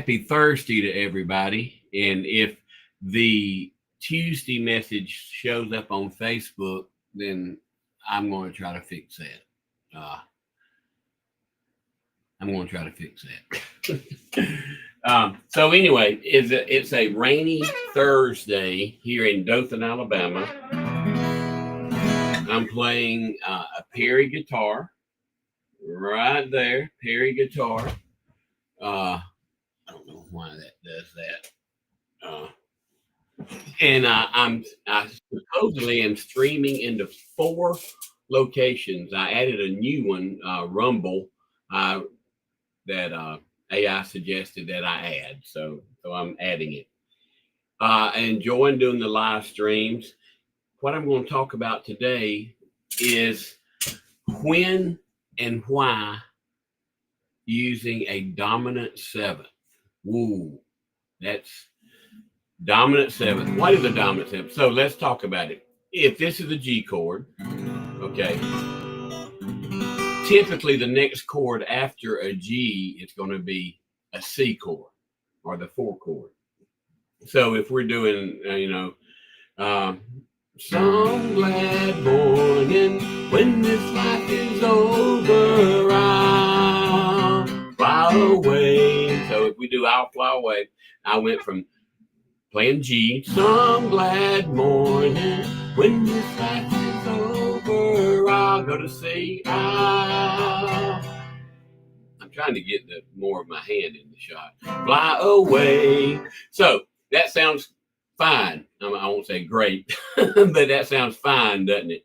Happy Thursday to everybody. And if the Tuesday message shows up on Facebook, then I'm going to try to fix that. So anyway, it's a rainy Thursday here in Dothan, Alabama. I'm playing a Perry guitar right there, Perry guitar. I don't know why that does that. And I supposedly am streaming into 4 locations. I added a new one, Rumble, that AI suggested that I add. So I'm adding it. Enjoying doing the live streams. What I'm going to talk about today is when and why using a dominant 7th. Woo, that's dominant 7th. What is a dominant 7th? So let's talk about it. If this is a G chord, okay, typically the next chord after a G is going to be a C chord or the 4 chord. So if we're doing, some glad morning when this life is over, I'll fly away. So if we do I'll fly away, I went from playing G, some glad morning when this life is over, I'll go to C. I'm trying to get more of my hand in the shot. Fly away. So that sounds fine. I won't say great, but that sounds fine, doesn't it?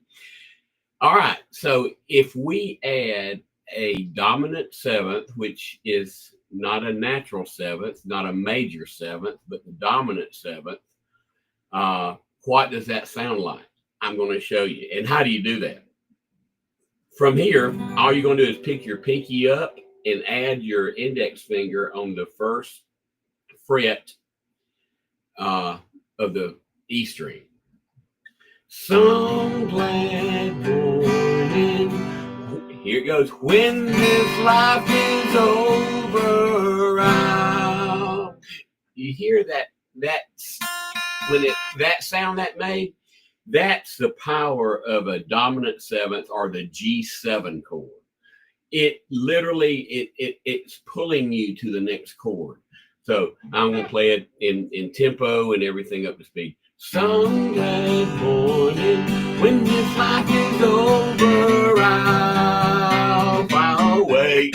All right. So if we add a dominant 7th, which is not a natural 7th, not a major 7th, but the dominant 7th, what does that sound like? I'm going to show you. And how do you do that? From here, all you're going to do is pick your pinky up and add your index finger on the first fret of the E string. Some glad morning. Here it goes. When this life is over, you hear that sound that made? That's the power of a dominant 7th or the G7 chord. It literally it's pulling you to the next chord. So I'm going to play it in tempo and everything up to speed. Some glad morning when this life is over, I'll fly away.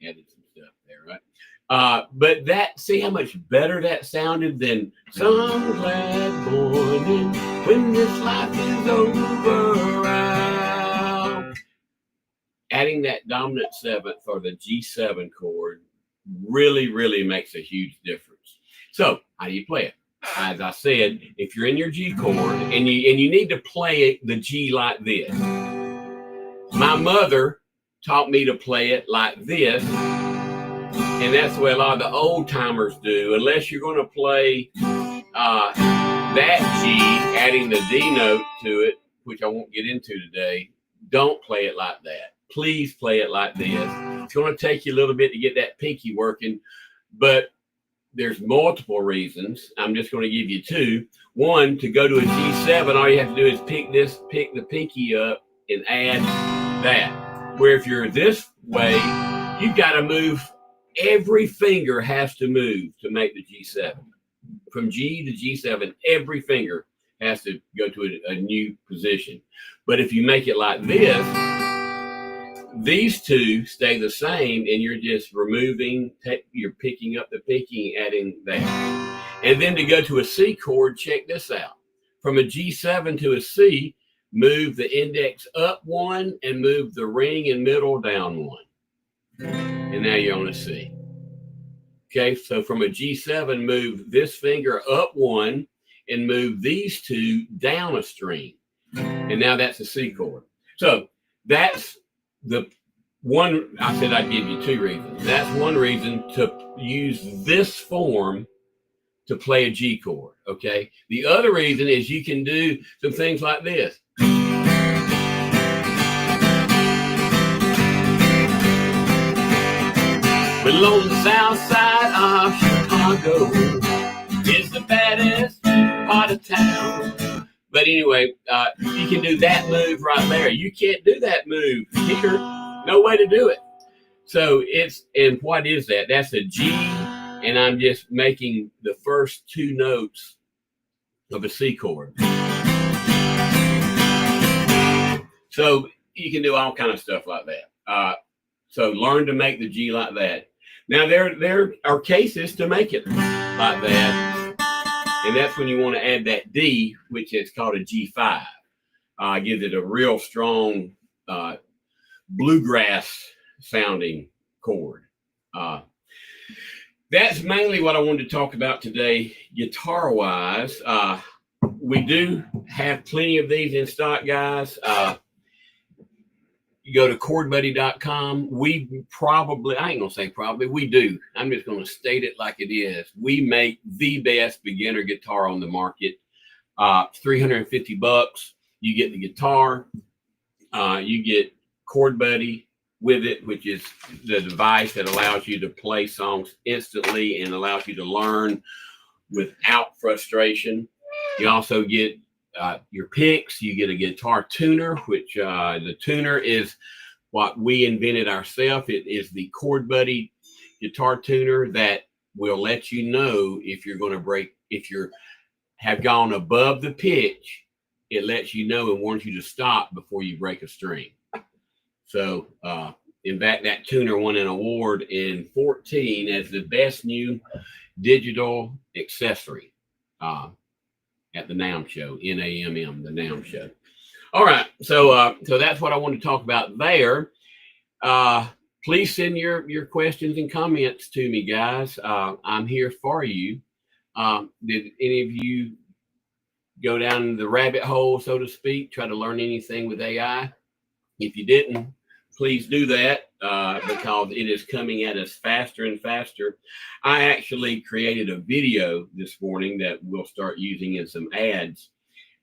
Added some stuff there, right? But see how much better that sounded than some glad morning when this life is over. Adding that dominant 7th or the G7 chord really, really makes a huge difference. So how do you play it? As I said, if you're in your G chord and you need to play the G like this. My mother taught me to play it like this, and that's the way a lot of the old timers do. Unless you're going to play that G, adding the D note to it, which I won't get into today, don't play it like that. Please play it like this. It's going to take you a little bit to get that pinky working, but there's multiple reasons. I'm just going to give you 2. One, to go to a G7, all you have to do is pick the pinky up and add that. Where if you're this way, you've got to move. Every finger has to move to make the G7. From G to G7, every finger has to go to a new position. But if you make it like this, these 2 stay the same, and you're just you're picking up the pinky and adding that. And then to go to a C chord, check this out. From a G7 to a C, move the index up 1 and move the ring and middle down 1. And now you're on a C. Okay, so from a G7, move this finger up 1 and move these 2 down a string. And now that's a C chord. So that's the one. I said I'd give you 2 reasons. That's one reason to use this form to play a G chord, okay? The other reason is you can do some things like this. But along the south side of Chicago is the baddest part of town. But anyway, you can do that move right there. You can't do that move here. No way to do it. So and what is that? That's a G, and I'm just making the first two notes of a C chord. So you can do all kind of stuff like that. So learn to make the G like that. Now there are cases to make it like that. And that's when you want to add that D, which is called a G5. Gives it a real strong bluegrass sounding chord. That's mainly what I wanted to talk about today, guitar wise. We do have plenty of these in stock, guys. You go to ChordBuddy.com. We probably, I ain't gonna say probably, we do. I'm just gonna state it like it is. We make the best beginner guitar on the market. $350. You get the guitar. You get ChordBuddy with it, which is the device that allows you to play songs instantly and allows you to learn without frustration. You also get your picks. You get a guitar tuner, which the tuner is what we invented ourselves. It is the ChordBuddy guitar tuner that will let you know if you're going to break, if you have gone above the pitch. It lets you know and warns you to stop before you break a string. So, in fact, that tuner won an award in 2014 as the best new digital accessory at the NAMM show, NAMM, the NAMM show. All right, so that's what I want to talk about there. Please send your questions and comments to me, guys. I'm here for you. Did any of you go down the rabbit hole, so to speak, try to learn anything with AI? If you didn't, please do that because it is coming at us faster and faster. I actually created a video this morning that we'll start using in some ads,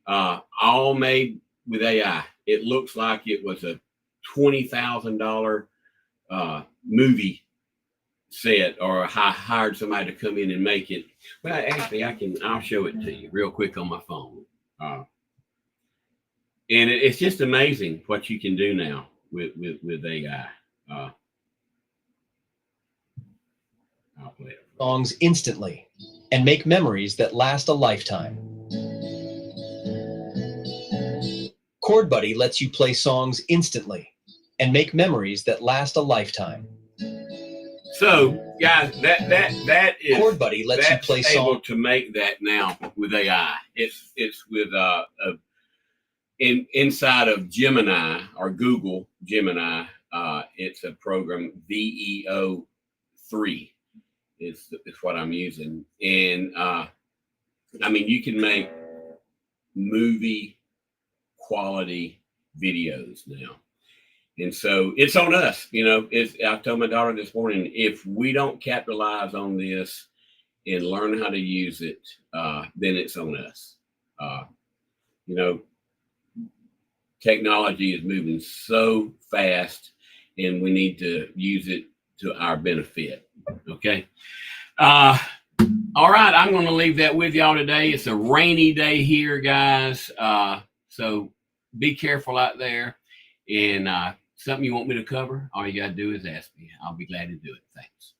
all made with AI. It looks like it was a $20,000 movie set, or I hired somebody to come in and make it. Well, actually, I'll show it to you real quick on my phone. And it's just amazing what you can do now with AI. I'll play it. Songs instantly and make memories that last a lifetime. ChordBuddy lets you play songs instantly and make memories that last a lifetime. So, guys, that is ChordBuddy lets you play songs to make that now with AI. It's with inside of Gemini or Google Gemini. It's a program, VEO3 is what I'm using, and I mean, you can make movie quality videos now. And so it's on us, you know. I told my daughter this morning, if we don't capitalize on this and learn how to use it, then it's on us. You know, technology is moving so fast, and we need to use it to our benefit. Okay. All right. I'm going to leave that with y'all today. It's a rainy day here, guys. So be careful out there. And something you want me to cover, all you got to do is ask me. I'll be glad to do it. Thanks.